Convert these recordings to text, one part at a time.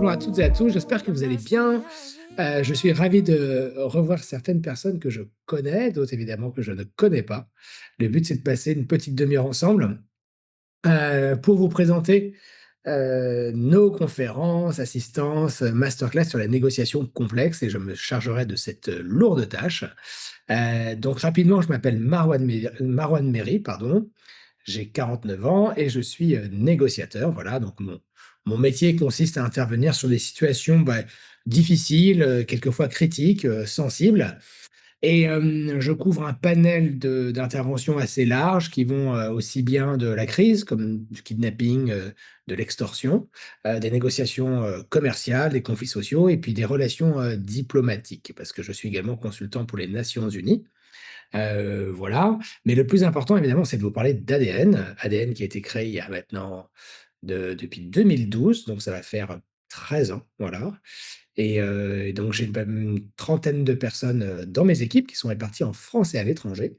bonjour à toutes et à tous, j'espère que vous allez bien. Je suis ravi de revoir certaines personnes que je connais, d'autres évidemment que je ne connais pas. Le but, c'est de passer une petite demi-heure ensemble, pour vous présenter, nos conférences, assistances, masterclass sur la négociation complexe et je me chargerai de cette, lourde tâche. Donc rapidement, je m'appelle Marwan Méry, pardon. J'ai 49 ans et je suis, négociateur. Voilà, donc mon métier consiste à intervenir sur des situations, difficiles, quelquefois critiques, sensibles et je couvre un panel d'interventions assez large qui vont, aussi bien de la crise comme du kidnapping, de l'extorsion, des négociations, commerciales, des conflits sociaux et puis des relations, diplomatiques. Parce que je suis également consultant pour les Nations unies. Voilà, mais le plus important évidemment, c'est de vous parler d'ADN. ADN qui a été créé il y a maintenant depuis 2012, donc ça va faire 13 ans, voilà et donc j'ai une trentaine de personnes, dans mes équipes qui sont réparties en France et à l'étranger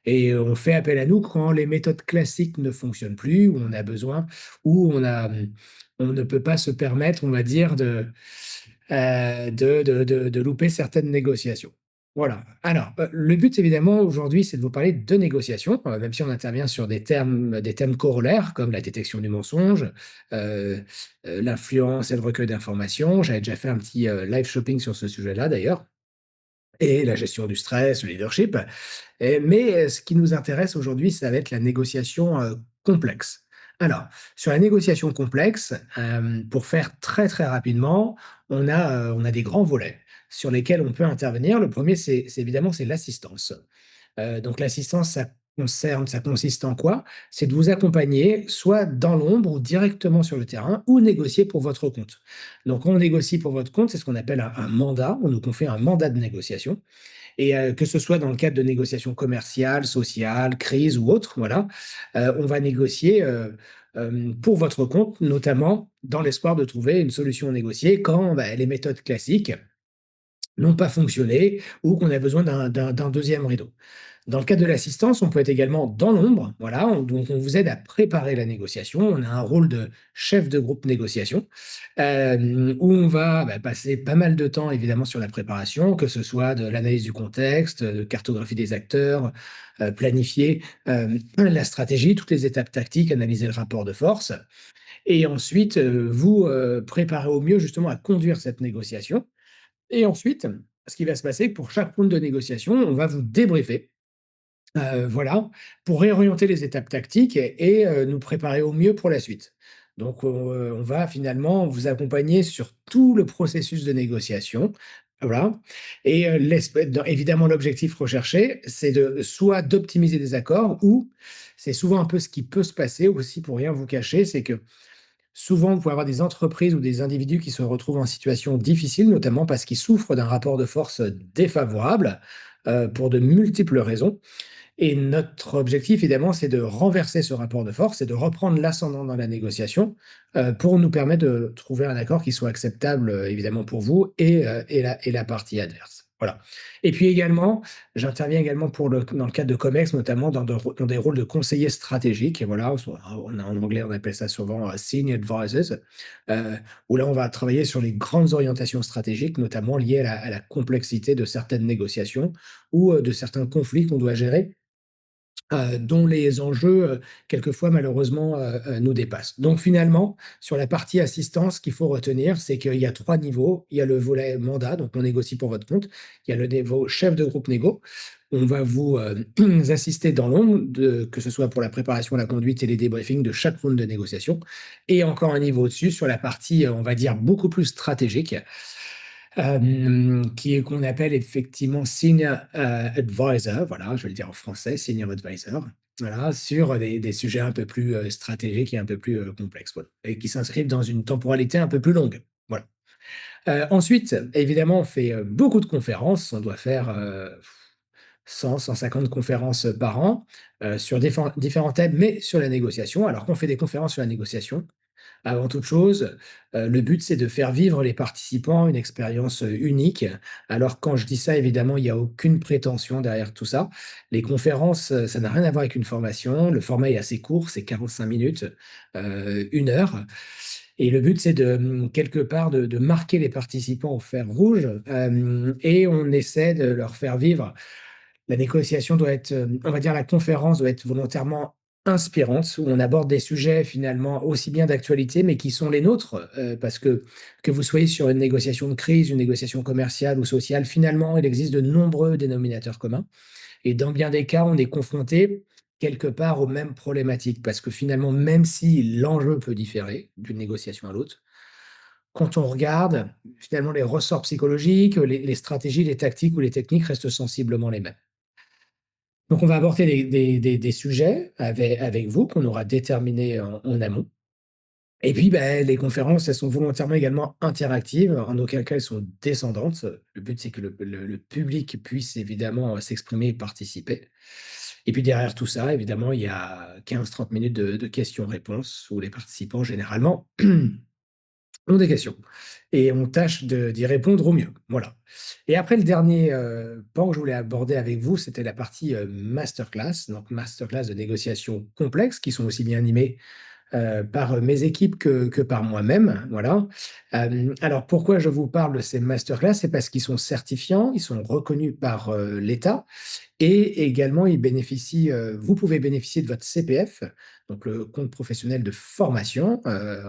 et on fait appel à nous quand les méthodes classiques ne fonctionnent plus, où on a besoin où on ne peut pas se permettre, on va dire, de louper certaines négociations. Voilà. Alors, le but évidemment aujourd'hui, c'est de vous parler de négociations, même si on intervient sur des thèmes corollaires comme la détection du mensonge, heu l'influence et le recueil d'informations. J'avais déjà fait un petit, live shopping sur ce sujet-là d'ailleurs et la gestion du stress, le leadership. Mais ce qui nous intéresse aujourd'hui, ça va être la négociation, complexe. Alors, sur la négociation complexe, pour faire très, très rapidement, on a des grands volets sur lesquels on peut intervenir. Le premier, c'est évidemment, c'est l'assistance. Donc l'assistance, ça consiste en quoi? C'est de vous accompagner soit dans l'ombre ou directement sur le terrain ou négocier pour votre compte. Donc on négocie pour votre compte, c'est ce qu'on appelle un mandat. On nous confie un mandat de négociation et que ce soit dans le cadre de négociations commerciales, sociales, crises ou autres, voilà, on va négocier, pour votre compte, notamment dans l'espoir de trouver une solution négociée quand, les méthodes classiques n'ont pas fonctionné ou qu'on a besoin d'un 2e rideau. Dans le cadre de l'assistance, on peut être également dans l'ombre, voilà, donc on vous aide à préparer la négociation. On a un rôle de chef de groupe négociation, où on va, passer pas mal de temps évidemment sur la préparation, que ce soit de l'analyse du contexte, de cartographie des acteurs, planifier, la stratégie, toutes les étapes tactiques, analyser le rapport de force et ensuite, vous, préparer au mieux justement à conduire cette négociation et ensuite, ce qui va se passer pour chaque round de négociation, on va vous débriefer. Voilà, pour réorienter les étapes tactiques et nous préparer au mieux pour la suite. Donc on va finalement vous accompagner sur tout le processus de négociation, voilà et évidemment l'objectif recherché, c'est de soit d'optimiser des accords ou c'est souvent un peu ce qui peut se passer aussi pour rien vous cacher, c'est que souvent vous pouvez avoir des entreprises ou des individus qui se retrouvent en situation difficile, notamment parce qu'ils souffrent d'un rapport de force, défavorable, pour de multiples raisons et notre objectif, évidemment, c'est de renverser ce rapport de force et de reprendre l'ascendant dans la négociation, pour nous permettre de trouver un accord qui soit acceptable, évidemment pour vous et la partie adverse. Voilà et puis également, j'interviens également pour le dans le cadre de COMEX, notamment dans des rôles de conseiller stratégique et voilà, soit en anglais, on appelle ça souvent, senior advisors, heu, où là, on va travailler sur les grandes orientations stratégiques, notamment liées à la complexité de certaines négociations ou, de certains conflits qu'on doit gérer dont les enjeux, quelquefois malheureusement, nous dépassent. Donc finalement, sur la partie assistance, ce qu'il faut retenir, c'est qu'il y a 3 niveaux. Il y a le volet mandat, donc on négocie pour votre compte. Il y a le niveau chef de groupe négo. On va vous, assister dans l'ombre que ce soit pour la préparation, la conduite et les débriefings de chaque round de négociation et encore un niveau au-dessus sur la partie, on va dire beaucoup plus stratégique, qui est qu'on appelle effectivement senior, advisor, voilà, je vais le dire en français, senior advisor, voilà, sur des sujets un peu plus, stratégiques et un peu plus, complexes, voilà et qui s'inscrivent dans une temporalité un peu plus longue, voilà. Ensuite, évidemment, on fait, beaucoup de conférences, on doit faire, 100-150 conférences, par an, sur différents thèmes, mais sur la négociation. Alors qu'on fait des conférences sur la négociation, avant toute chose, le but, c'est de faire vivre les participants une expérience, unique. Alors quand je dis ça, évidemment, il y a aucune prétention derrière tout ça. Les conférences, ça n'a rien à voir avec une formation. Le format est assez court, c'est 45 minutes, 1 heure Et le but, c'est de, quelque part, de marquer les participants au fer rouge, et on essaie de leur faire vivre la négociation doit être, on va dire la conférence doit être volontairement inspirante, où on aborde des sujets finalement aussi bien d'actualité, mais qui sont les nôtres, parce que vous soyez sur une négociation de crise, une négociation commerciale ou sociale, finalement, il existe de nombreux dénominateurs communs et dans bien des cas, on est confronté quelque part aux mêmes problématiques. Parce que finalement, même si l'enjeu peut différer d'une négociation à l'autre, quand on regarde, finalement les ressorts psychologiques, les stratégies, les tactiques ou les techniques restent sensiblement les mêmes. Donc on va aborder des sujets avec vous qu'on aura déterminés en amont et puis, les conférences, elles sont volontairement également interactives. En aucun cas elles sont descendantes. Le but, c'est que le public puisse évidemment, s'exprimer et participer et puis derrière tout ça, évidemment, il y a 15-30 minutes de questions-réponses où les participants généralement ont des questions et on tâche d'y répondre au mieux, voilà. Et après le dernier, pan que je voulais aborder avec vous, c'était la partie, masterclass, donc masterclass de négociations complexes qui sont aussi bien animées, par, mes équipes que par moi-même, voilà. Alors pourquoi je vous parle de ces masterclass? C'est parce qu'ils sont certifiants, ils sont reconnus par, l'État et également, vous pouvez bénéficier de votre CPF, donc le compte professionnel de formation,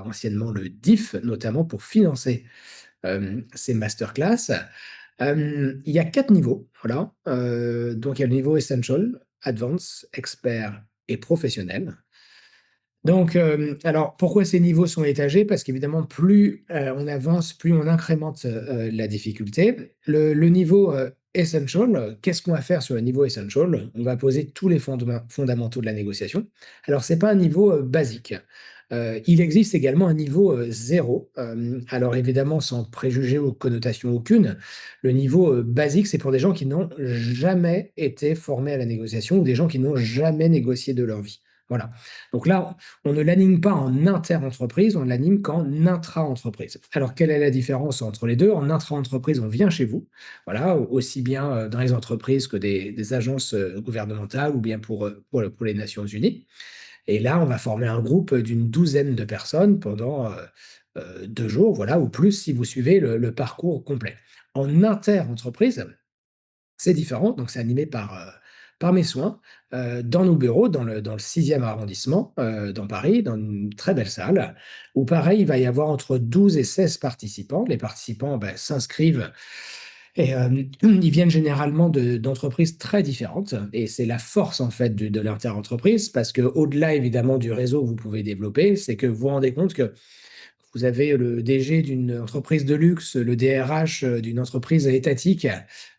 anciennement le DIF, notamment pour financer, ces masterclass. Il y a 4 niveaux, voilà, donc il y a le niveau essential, advance, expert et professionnel. Donc, alors pourquoi ces niveaux sont étagés? Parce qu'évidemment plus, on avance, plus on incrémente, la difficulté. Le niveau, essential, qu'est-ce qu'on va faire sur le niveau essential? On va poser tous les fondamentaux de la négociation. Alors c'est pas un niveau, basique. Il existe également un niveau, 0, alors évidemment sans préjugés ou connotation aucune. Le niveau, basique, c'est pour des gens qui n'ont jamais été formés à la négociation ou des gens qui n'ont jamais négocié de leur vie. Voilà. Donc là, on ne l'anime pas en inter-entreprise, on l'anime qu'en intra-entreprise. Alors, quelle est la différence entre les 2? En intra-entreprise, on vient chez vous, voilà, aussi bien, dans les entreprises que des agences, gouvernementales ou bien pour les Nations unies et là, on va former un groupe, d'une douzaine de personnes pendant, 2 jours, voilà, ou plus si vous suivez le parcours complet. En inter-entreprise, c'est différent, donc c'est animé par mes soins, dans nos bureaux, dans le 6e arrondissement, dans Paris, dans une très belle salle, où pareil, il va y avoir entre 12 et 16 participants. Les participants, s'inscrivent et ils viennent généralement d'entreprises très différentes et c'est la force, en fait, de l'interentreprise parce qu'au-delà, évidemment, du réseau que vous pouvez développer, c'est que vous vous rendez compte que vous avez le DG d'une entreprise de luxe, le DRH, d'une entreprise étatique,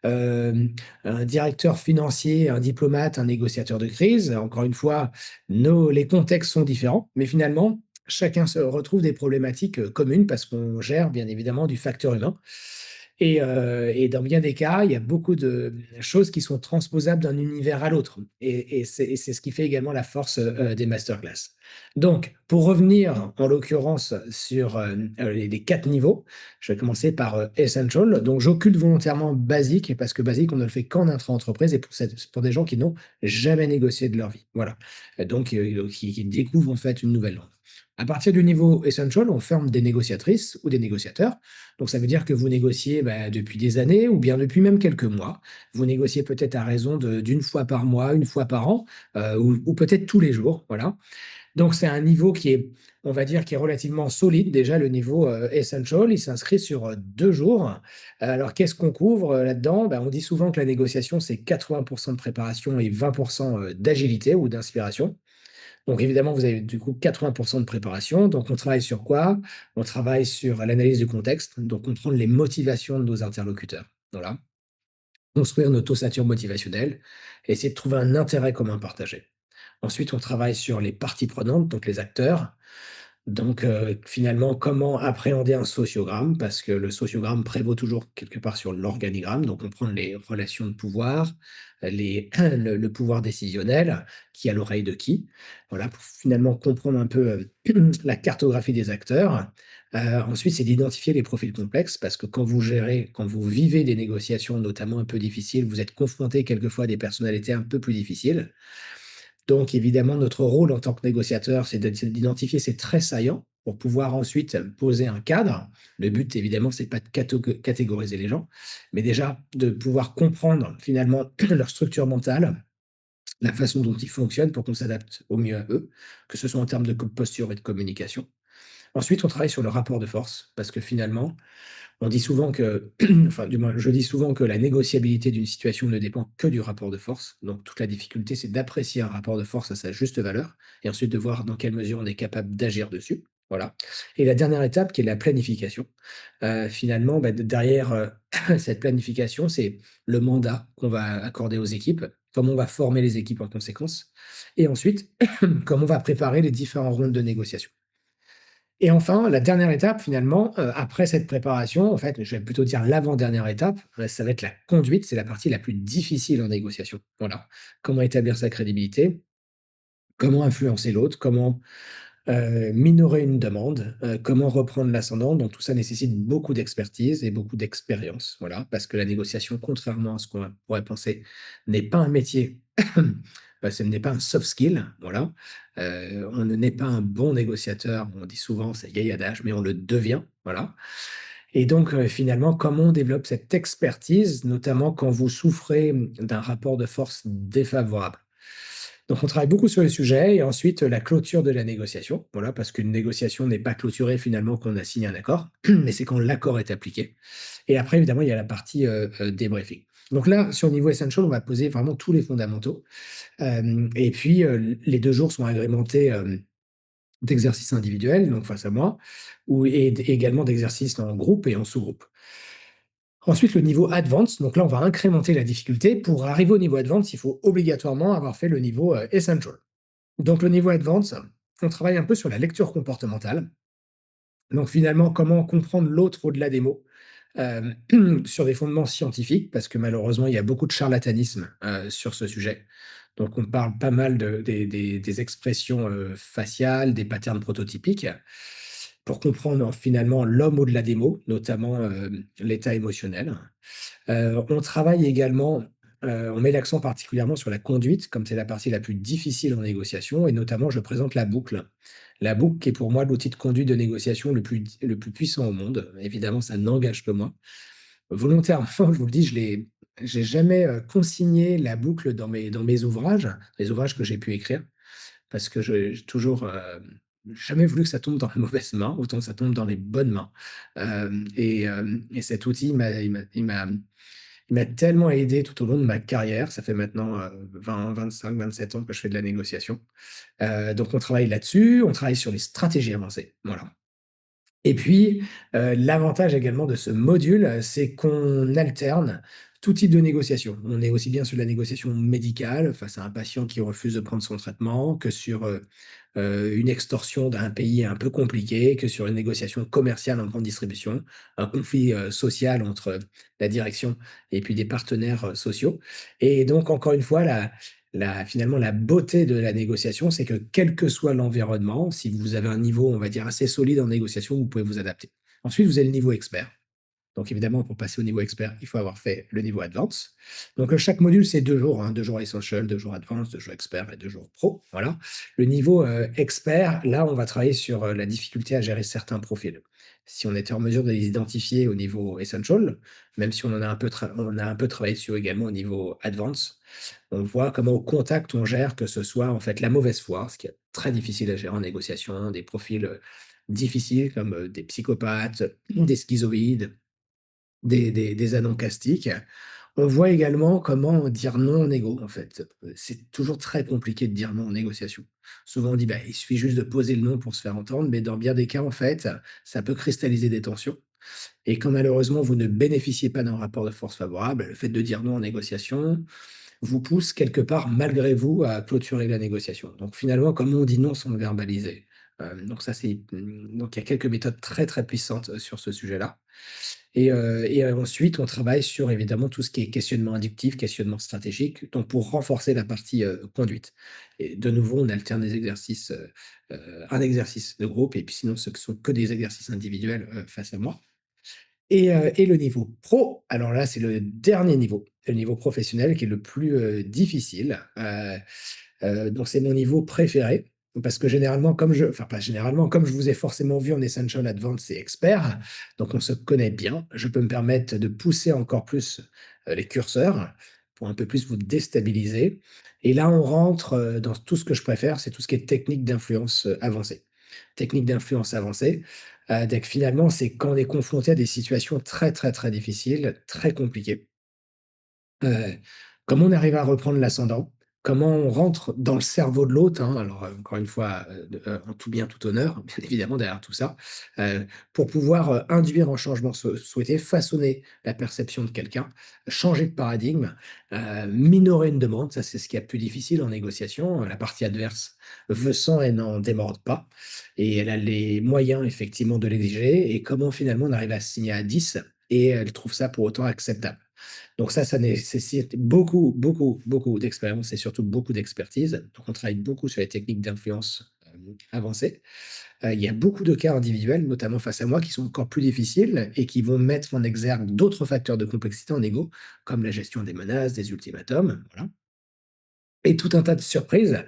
hem, un directeur financier, un diplomate, un négociateur de crise. Encore une fois, les contextes sont différents, mais finalement, chacun se retrouve des problématiques, communes parce qu'on gère bien évidemment du facteur humain et dans bien des cas, il y a beaucoup de choses qui sont transposables d'un univers à l'autre et c'est ce qui fait également la force, des masterclass. Donc pour revenir en l'occurrence sur, les 4 niveaux, je vais commencer par, essential. Donc j'occulte volontairement basique parce que basique, on ne le fait qu'en intra-entreprise et pour des gens qui n'ont jamais négocié de leur vie. Voilà, donc qui découvrent en fait une nouvelle langue. À partir du niveau essential, on forme des négociatrices ou des négociateurs. Donc ça veut dire que vous négociez, depuis des années ou bien depuis même quelques mois. Vous négociez peut-être à raison d'une fois par mois, une fois par an, ou peut-être tous les jours, voilà. Donc c'est un niveau qui est, on va dire, qui est relativement solide. Déjà le niveau, essential, il s'inscrit sur, 2 jours. Alors qu'est-ce qu'on couvre, là-dedans? On dit souvent que la négociation, c'est 80 de préparation et 20 d'agilité ou d'inspiration. Donc évidemment, vous avez du coup 80 de préparation. Donc on travaille sur quoi? On travaille sur l'analyse du contexte, donc comprendre les motivations de nos interlocuteurs. Voilà. Construire notre ossature motivationnelle et essayer de trouver un intérêt commun partagé. Ensuite, on travaille sur les parties prenantes, donc les acteurs. Donc, finalement, comment appréhender un sociogramme? Parce que le sociogramme prévaut toujours quelque part sur l'organigramme, donc comprendre les relations de pouvoir, le pouvoir décisionnel, qui a l'oreille de qui. Voilà, pour finalement comprendre un peu, la cartographie des acteurs. Ensuite, c'est d'identifier les profils complexes parce que quand vous vivez des négociations, notamment un peu difficiles, vous êtes confronté quelquefois à des personnalités un peu plus difficiles. Donc évidemment, notre rôle en tant que négociateur, c'est d'identifier ces traits saillants pour pouvoir ensuite poser un cadre. Le but, évidemment, c'est pas de catégoriser les gens, mais déjà de pouvoir comprendre finalement leur structure mentale, la façon dont ils fonctionnent pour qu'on s'adapte au mieux à eux, que ce soit en termes de posture et de communication. Ensuite, on travaille sur le rapport de force parce que finalement, on dit souvent que, enfin, du moins, je dis souvent que la négociabilité d'une situation ne dépend que du rapport de force. Donc, toute la difficulté, c'est d'apprécier un rapport de force à sa juste valeur et ensuite de voir dans quelle mesure on est capable d'agir dessus. Voilà. Et la dernière étape, qui est la planification. Finalement, bah, derrière cette planification, c'est le mandat qu'on va accorder aux équipes, comment on va former les équipes en conséquence, et ensuite, comment on va préparer les différents rondes de négociation. Et enfin, la dernière étape finalement, après cette préparation, en fait, je vais plutôt dire l'avant-dernière étape, ça va être la conduite, c'est la partie la plus difficile en négociation. Voilà. Comment établir sa crédibilité? Comment influencer l'autre? Comment minorer une demande, comment reprendre l'ascendant, donc tout ça nécessite beaucoup d'expertise et beaucoup d'expérience, voilà. Parce que la négociation, contrairement à ce qu'on pourrait penser, n'est pas un métier, ce n'est pas un soft skill, voilà. On ne n'est pas un bon négociateur, on dit souvent, c'est vieil adage, mais on le devient, voilà. Et donc, finalement, comment on développe cette expertise, notamment quand vous souffrez, d'un rapport de force défavorable? Donc on travaille beaucoup sur le sujet et ensuite, la clôture de la négociation. Voilà, parce qu'une négociation n'est pas clôturée finalement quand on a signé un accord, mais c'est quand l'accord est appliqué. Et après évidemment, il y a la partie, débriefing. Donc là, sur le niveau essential, on va poser vraiment tous les fondamentaux. Et puis, les 2 jours sont agrémentés, d'exercices individuels, donc face à moi, ou et également d'exercices en groupe et en sous-groupe. Ensuite, le niveau advanced, donc là, on va incrémenter la difficulté. Pour arriver au niveau advanced, il faut obligatoirement avoir fait le niveau, essential. Donc le niveau advance, on travaille un peu sur la lecture comportementale. Donc finalement, comment comprendre l'autre au-delà des mots, hem, sur des fondements scientifiques, parce que malheureusement, il y a beaucoup de charlatanisme, sur ce sujet. Donc on parle pas mal des expressions, faciales, des patterns prototypiques, pour comprendre finalement l'homme au-delà des mots, notamment, l'état émotionnel. On travaille également, on met l'accent particulièrement sur la conduite, comme c'est la partie la plus difficile en négociation et notamment je présente la boucle. La boucle qui est pour moi l'outil de conduite de négociation le plus puissant au monde. Évidemment, ça n'engage que moi. Volontairement, je vous le dis, j'ai jamais, consigné la boucle dans mes ouvrages, les ouvrages que j'ai pu écrire parce que j'ai toujours, jamais voulu que ça tombe dans les mauvaises mains, autant que ça tombe dans les bonnes mains. Et cet outil, il m'a tellement aidé tout au long de ma carrière. Ça fait maintenant, 20-25-27 ans que je fais de la négociation. Donc on travaille là-dessus, on travaille sur les stratégies avancées, voilà. Et puis, l'avantage également de ce module, c'est qu'on alterne tout type de négociation. On est aussi bien sur la négociation médicale, face à un patient qui refuse de prendre son traitement, que sur, une extorsion d'un pays un peu compliqué, que sur une négociation commerciale en grande distribution, un conflit, social entre la direction et puis des partenaires, sociaux. Et donc encore une fois, finalement, la beauté de la négociation, c'est que quel que soit l'environnement, si vous avez un niveau, on va dire, assez solide en négociation, vous pouvez vous adapter. Ensuite, vous avez le niveau expert. Donc évidemment, pour passer au niveau expert, il faut avoir fait le niveau advance. Donc, chaque module, c'est 2 jours, hein, 2 jours essential, 2 jours advance, 2 jours expert et 2 jours pro, voilà. Le niveau, expert, là, on va travailler sur, la difficulté à gérer certains profils. Si on était en mesure de les identifier au niveau essential, même si on a un peu travaillé dessus également au niveau advance, on voit comment au contact on gère, que ce soit en fait la mauvaise foi, ce qui est très difficile à gérer en négociation, des profils, difficiles comme, des psychopathes, des schizoïdes, des anoncastiques. On voit également comment dire non en négo, en fait. C'est toujours très compliqué de dire non en négociation. Souvent on dit: «Bah, il suffit juste de poser le non pour se faire entendre», mais dans bien des cas, en fait, ça peut cristalliser des tensions. Et quand malheureusement vous ne bénéficiez pas d'un rapport de force favorable, le fait de dire non en négociation vous pousse quelque part, malgré vous, à clôturer la négociation. Donc finalement, comment on dit non sans le verbaliser? Donc ça, donc il y a quelques méthodes très, très puissantes, sur ce sujet-là. Et ensuite, on travaille sur évidemment tout ce qui est questionnement inductif, questionnement stratégique, donc pour renforcer la partie, conduite. Et de nouveau, on alterne des exercices, un exercice de groupe et puis sinon ce ne sont que des exercices individuels, face à moi. Et le niveau pro, alors là, c'est le dernier niveau, le niveau professionnel qui est le plus, difficile. Donc c'est mon niveau préféré. Parce que généralement, comme je enfin pas généralement, comme je vous ai forcément vu en Essential, Advanced et Expert, donc on se connaît bien, je peux me permettre de pousser encore plus, les curseurs pour un peu plus vous déstabiliser et là, on rentre, dans tout ce que je préfère, c'est tout ce qui est technique d'influence, avancée. Technique d'influence avancée, donc finalement, c'est quand on est confronté à des situations très, très, très difficiles, très compliquées. Comment on arrive à reprendre l'ascendant? Comment on rentre dans le cerveau de l'autre, hein, alors, encore une fois, en tout bien, tout honneur, bien évidemment, derrière tout ça, pour pouvoir, induire un changement souhaité, façonner la perception de quelqu'un, changer de paradigme, minorer une demande, ça, c'est ce qu'il y a de plus difficile en négociation. La partie adverse veut 100 et n'en démord pas et elle a les moyens, effectivement, de l'exiger et comment, finalement, on arrive à se signer à 10 et elle trouve ça pour autant acceptable. Donc ça nécessite beaucoup, beaucoup, beaucoup d'expérience et surtout beaucoup d'expertise. Donc on travaille beaucoup sur les techniques d'influence, avancées. Il y a beaucoup de cas individuels, notamment face à moi, qui sont encore plus difficiles et qui vont mettre en exergue d'autres facteurs de complexité en négo, comme la gestion des menaces, des ultimatums, voilà. Et tout un tas de surprises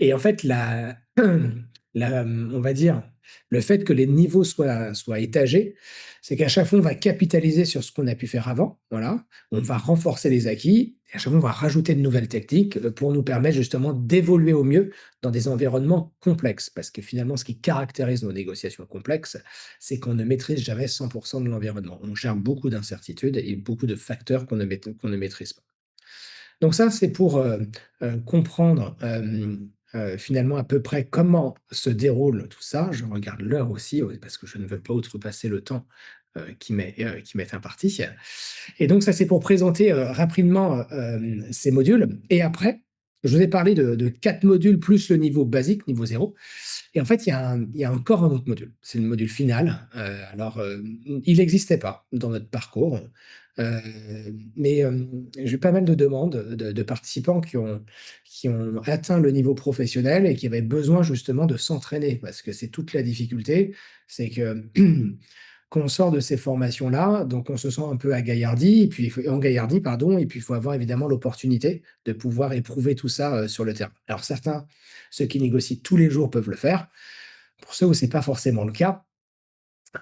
et en fait on va dire, le fait que les niveaux soient étagés, c'est qu'à chaque fois on va capitaliser sur ce qu'on a pu faire avant, voilà. On va renforcer les acquis et à chaque fois on va rajouter de nouvelles techniques, pour nous permettre justement d'évoluer au mieux dans des environnements complexes. Parce que finalement ce qui caractérise nos négociations complexes, c'est qu'on ne maîtrise jamais 100 de l'environnement. On gère beaucoup d'incertitudes et beaucoup de facteurs qu'on ne maîtrise pas. Donc ça, c'est pour, comprendre, finalement à peu près comment se déroule tout ça. Je regarde l'heure aussi, parce que je ne veux pas outrepasser le temps, qui m'est imparti. Et donc ça, c'est pour présenter, rapidement, ces modules et après, je vous ai parlé de 4 modules plus le niveau basique, niveau zéro. Et en fait, il y a encore un autre module. C'est le module final. Alors, il n'existait pas dans notre parcours, heu, mais, j'ai eu pas mal de demandes de participants qui ont atteint le niveau professionnel et qui avaient besoin justement de s'entraîner. Parce que c'est toute la difficulté, c'est que qu'on sort de ces formations-là, donc on se sent un peu agaillardi et puis il faut engaillardi pardon et puis il faut avoir évidemment l'opportunité de pouvoir éprouver tout ça, sur le terrain. Alors certains, ceux qui négocient tous les jours peuvent le faire. Pour ceux où c'est pas forcément le cas,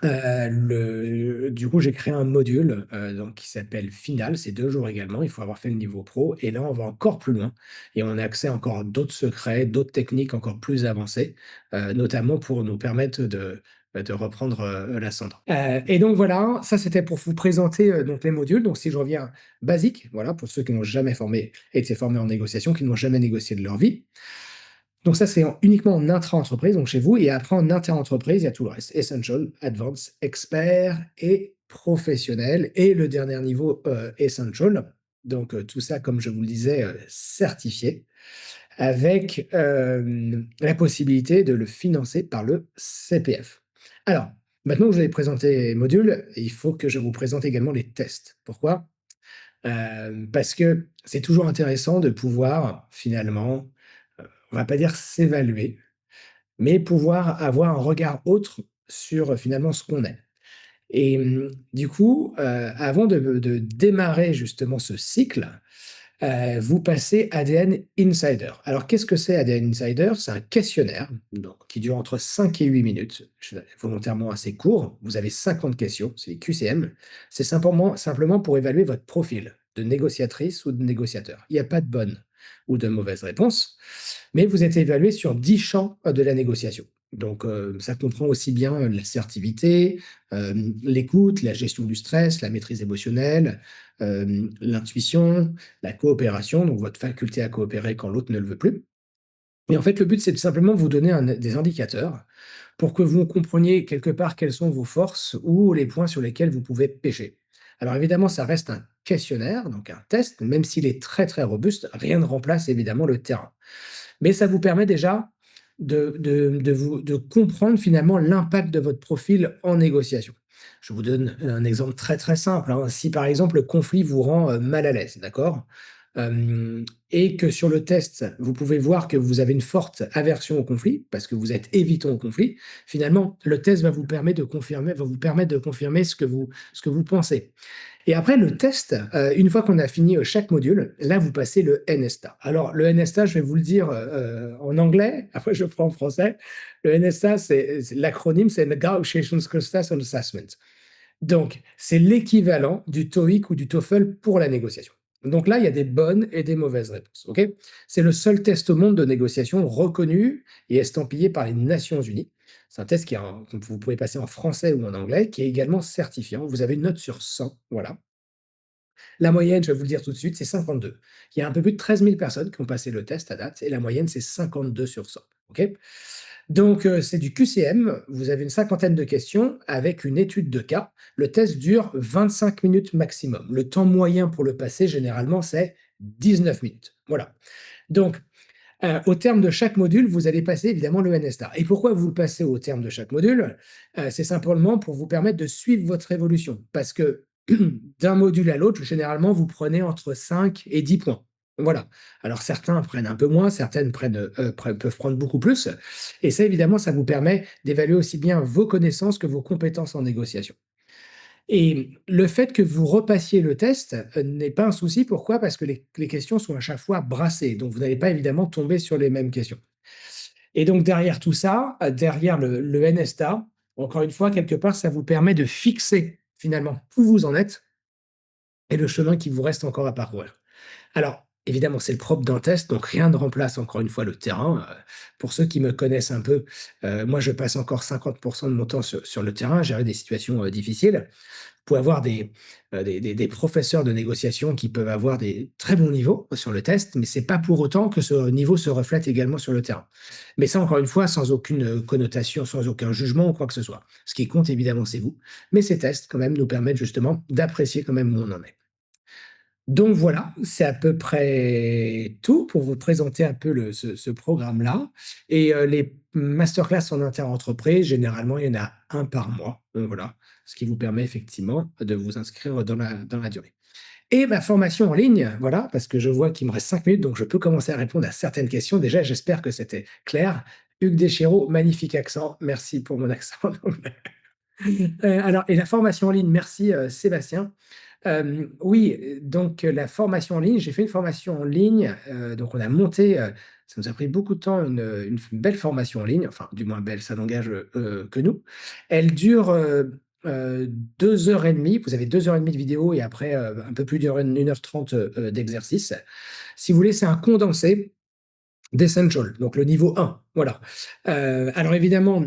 le du coup, j'ai créé un module, donc qui s'appelle Final. C'est 2 jours également, il faut avoir fait le niveau pro et là, on va encore plus loin et on a accès encore à d'autres secrets, d'autres techniques encore plus avancées, notamment pour nous permettre de reprendre, l'ascendant. Et donc voilà, ça c'était pour vous présenter, donc les modules. Donc si je reviens basique, voilà, pour ceux qui n'ont jamais été formés en négociation, qui n'ont jamais négocié de leur vie. Donc ça, c'est uniquement en intra-entreprise, donc chez vous et après en inter-entreprise, il y a tout le reste: Essential, Advanced, Expert et Professionnel et le dernier niveau, Essential. Donc, tout ça, comme je vous le disais, certifié avec, la possibilité de le financer par le CPF. Alors, maintenant que je vous ai présenté les modules, il faut que je vous présente également les tests. Pourquoi? Parce que c'est toujours intéressant de pouvoir finalement, on va pas dire s'évaluer, mais pouvoir avoir un regard autre sur, finalement ce qu'on est. Et du coup, avant de démarrer justement ce cycle, vous passez ADN Insider. Alors qu'est-ce que c'est ADN Insider? C'est un questionnaire donc qui dure entre 5 et 8 minutes. Je volontairement assez court. Vous avez 50 questions, c'est les QCM. C'est simplement pour évaluer votre profil de négociatrice ou de négociateur. Il n'y a pas de bonne ou de mauvaise réponse, mais vous êtes évalué sur 10 champs, de la négociation. Donc, ça comprend aussi bien, l'assertivité, l'écoute, la gestion du stress, la maîtrise émotionnelle, l'intuition, la coopération, donc votre faculté à coopérer quand l'autre ne le veut plus. Et en fait, le but, c'est de simplement vous donner des indicateurs pour que vous compreniez quelque part quelles sont vos forces ou les points sur lesquels vous pouvez pécher. Alors évidemment, ça reste un questionnaire, donc un test, même s'il est très très robuste, rien ne remplace évidemment le terrain. Mais ça vous permet déjà de comprendre finalement l'impact de votre profil en négociation. Je vous donne un exemple très, très simple, hein. Si par exemple le conflit vous rend, mal à l'aise, d'accord? et que sur le test, vous pouvez voir que vous avez une forte aversion au conflit, parce que vous êtes évitant au conflit, finalement, le test va vous permettre de confirmer ce que vous pensez. Et après le test, une fois qu'on a fini, chaque module, là, vous passez le NSTA. Alors le NSTA, je vais vous le dire, en anglais, après je prends en français. Le NSTA, c'est l'acronyme, c'est Negotiation Success and Assessment. Donc, c'est l'équivalent du TOEIC ou du TOEFL pour la négociation. Donc là, il y a des bonnes et des mauvaises réponses. Ok. C'est le seul test au monde de négociation reconnu et estampillé par les Nations Unies. C'est un test que vous pouvez passer en français ou en anglais, qui est également certifiant. Vous avez une note sur 100. Voilà. La moyenne, je vais vous le dire tout de suite, c'est 52. Il y a un peu plus de 13 000 personnes qui ont passé le test à date et la moyenne, c'est 52 sur 100. Ok. Donc, c'est du QCM. Vous avez une cinquantaine de questions avec une étude de cas. Le test dure 25 minutes maximum. Le temps moyen pour le passer, généralement, c'est 19 minutes. Voilà. Donc, au terme de chaque module, vous allez passer évidemment le NSTAR. Et pourquoi vous le passez au terme de chaque module? C'est simplement pour vous permettre de suivre votre évolution. Parce que d'un module à l'autre, généralement, vous prenez entre 5 et 10 points. Voilà. Alors certains prennent un peu moins, certaines peuvent prendre beaucoup plus. Et ça, évidemment, ça vous permet d'évaluer aussi bien vos connaissances que vos compétences en négociation. Et le fait que vous repassiez le test, n'est pas un souci. Pourquoi? Parce que les questions sont à chaque fois brassées, donc vous n'allez pas évidemment tomber sur les mêmes questions. Et donc derrière tout ça, derrière le NSTA, encore une fois, quelque part, ça vous permet de fixer finalement où vous en êtes et le chemin qui vous reste encore à parcourir. Alors, évidemment, c'est le propre d'un test, donc rien ne remplace encore une fois le terrain. Pour ceux qui me connaissent un peu, moi je passe encore 50 de mon temps sur le terrain à gérer des situations, difficiles. Vous pouvez avoir des professeurs de négociation qui peuvent avoir des très bons niveaux sur le test, mais c'est pas pour autant que ce niveau se reflète également sur le terrain. Mais ça, encore une fois, sans aucune, connotation, sans aucun jugement ou quoi que ce soit. Ce qui compte évidemment, c'est vous, mais ces tests quand même nous permettent justement d'apprécier quand même où on en est. Donc voilà, c'est à peu près tout pour vous présenter un peu ce programme-là. Et les masterclass en inter-entreprise, généralement, il y en a un par mois. Voilà, ce qui vous permet effectivement de vous inscrire dans la durée. Et ma formation en ligne, voilà, parce que je vois qu'il me reste 5 minutes, donc je peux commencer à répondre à certaines questions. Déjà, j'espère que c'était clair. Hugues Deschéreau, magnifique accent. Merci pour mon accent. Alors, et la formation en ligne, merci Sébastien. Oui, donc la formation en ligne, j'ai fait une formation en ligne, donc on a monté, ça nous a pris beaucoup de temps, une belle formation en ligne, enfin du moins belle, ça n'engage, que nous. Elle dure, 2 heures et demie. Vous avez 2 heures et demie de vidéo et après, un peu plus d'1 heure 30, d'exercice. Si vous voulez, c'est un condensé d'Essential, donc le niveau 1, voilà. Alors évidemment,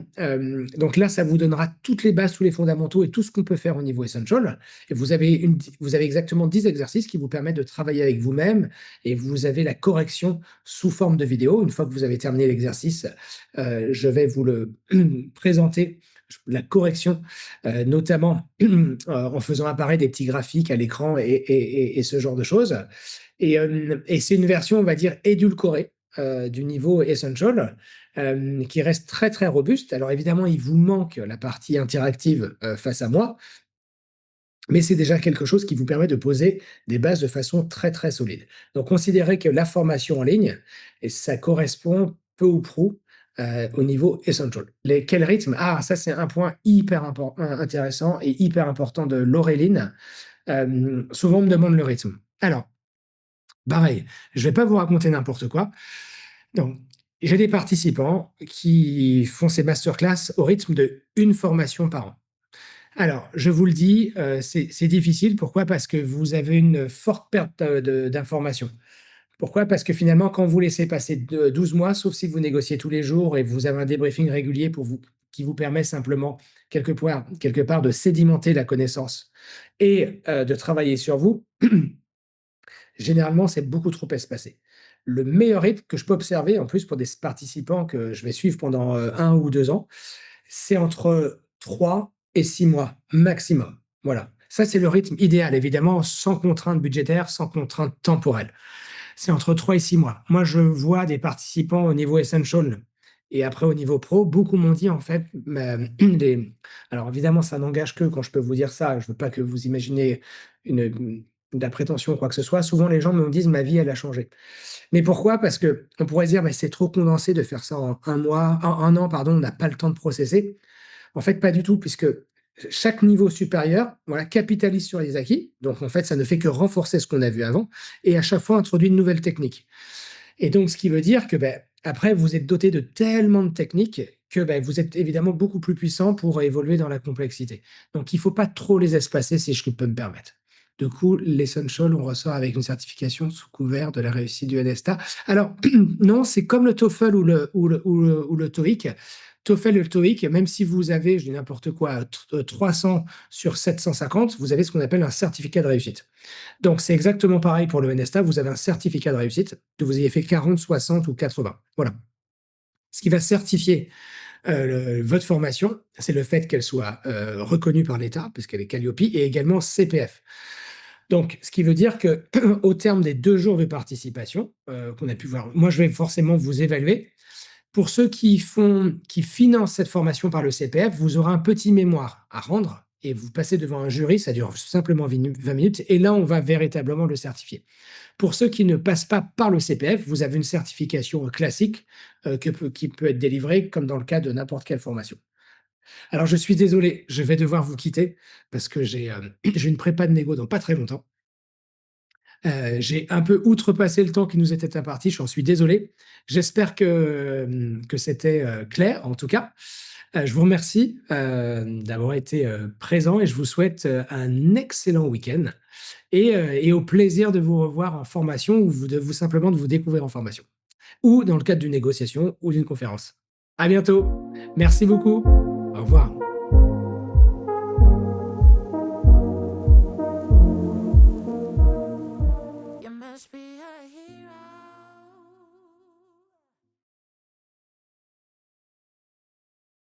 donc là, ça vous donnera toutes les bases, tous les fondamentaux et tout ce qu'on peut faire au niveau Essential. Et vous avez exactement 10 exercices qui vous permettent de travailler avec vous-même et vous avez la correction sous forme de vidéo. Une fois que vous avez terminé l'exercice, je vais vous le présenter, la correction, notamment, en faisant apparaître des petits graphiques à l'écran et ce genre de choses. Et c'est une version, on va dire, édulcorée, du niveau Essential, qui reste très, très robuste. Alors évidemment, il vous manque la partie interactive, face à moi, mais c'est déjà quelque chose qui vous permet de poser des bases de façon très, très solide. Donc considérez que la formation en ligne et ça correspond peu ou prou, au niveau Essential. Quel rythme? Ah, ça, c'est un point hyper intéressant et hyper important de Laureline. Souvent, on me demande le rythme. Alors, pareil, je vais pas vous raconter n'importe quoi. Donc, j'ai des participants qui font ces masterclass au rythme de une formation par an. Alors, je vous le dis, c'est difficile. Pourquoi? Parce que vous avez une forte perte, d'informations. Pourquoi? Parce que finalement, quand vous laissez passer 12 mois, sauf si vous négociez tous les jours et vous avez un débriefing régulier qui vous permet simplement quelque part de sédimenter la connaissance et de travailler sur vous. Généralement, c'est beaucoup trop espacé. Le meilleur rythme que je peux observer, en plus pour des participants que je vais suivre pendant, 1 ou 2 ans, c'est entre 3 et 6 mois maximum. Voilà. Ça, c'est le rythme idéal, évidemment, sans contrainte budgétaire, sans contrainte temporelle. C'est entre 3 et 6 mois. Moi, je vois des participants au niveau Essential et après au niveau pro, beaucoup m'ont dit en fait, des alors évidemment, ça n'engage qu'eux quand je peux vous dire ça. Je veux pas que vous imaginez une de la prétention ou quoi que ce soit, souvent les gens me disent: «Ma vie, elle a changé». Mais pourquoi? Parce qu'on pourrait se dire: «Bah, c'est trop condensé de faire ça en 1 mois, en 1 an, pardon, on n'a pas le temps de processer». En fait, pas du tout, puisque chaque niveau supérieur, voilà, capitalise sur les acquis. Donc en fait, ça ne fait que renforcer ce qu'on a vu avant et à chaque fois introduit une nouvelle technique. Et donc, ce qui veut dire que, beh, après, vous êtes doté de tellement de techniques que, beh, vous êtes évidemment beaucoup plus puissant pour évoluer dans la complexité. Donc, il ne faut pas trop les espacer, si je peux me permettre. Du coup, l'Essential, on ressort avec une certification sous couvert de la réussite du NSTA. Alors, non, c'est comme le TOEFL ou le TOEIC. TOEFL et le TOEIC, même si vous avez, je dis n'importe quoi, 300 sur 750, vous avez ce qu'on appelle un certificat de réussite. Donc, c'est exactement pareil pour le NSTA. Vous avez un certificat de réussite, que vous ayez fait 40, 60 ou 80. Voilà. Ce qui va certifier votre formation, c'est le fait qu'elle soit reconnue par l'État, puisqu'elle est Calliope, et également CPF. Donc, ce qui veut dire que, au terme des 2 jours de participation qu'on a pu voir, moi, je vais forcément vous évaluer. Pour ceux qui financent cette formation par le CPF, vous aurez un petit mémoire à rendre et vous passez devant un jury, ça dure simplement 20 minutes et là, on va véritablement le certifier. Pour ceux qui ne passent pas par le CPF, vous avez une certification classique qui peut être délivrée comme dans le cas de n'importe quelle formation. Alors, je suis désolé, je vais devoir vous quitter parce que j'ai j'ai une prépa de négo dans pas très longtemps. J'ai un peu outrepassé le temps qui nous était imparti, j'en suis désolé. J'espère que c'était clair en tout cas. Je vous remercie d'avoir été présent et je vous souhaite un excellent week-end et au plaisir de vous revoir en formation ou simplement de vous découvrir en formation ou dans le cadre d'une négociation ou d'une conférence. À bientôt. Merci beaucoup. Au revoir.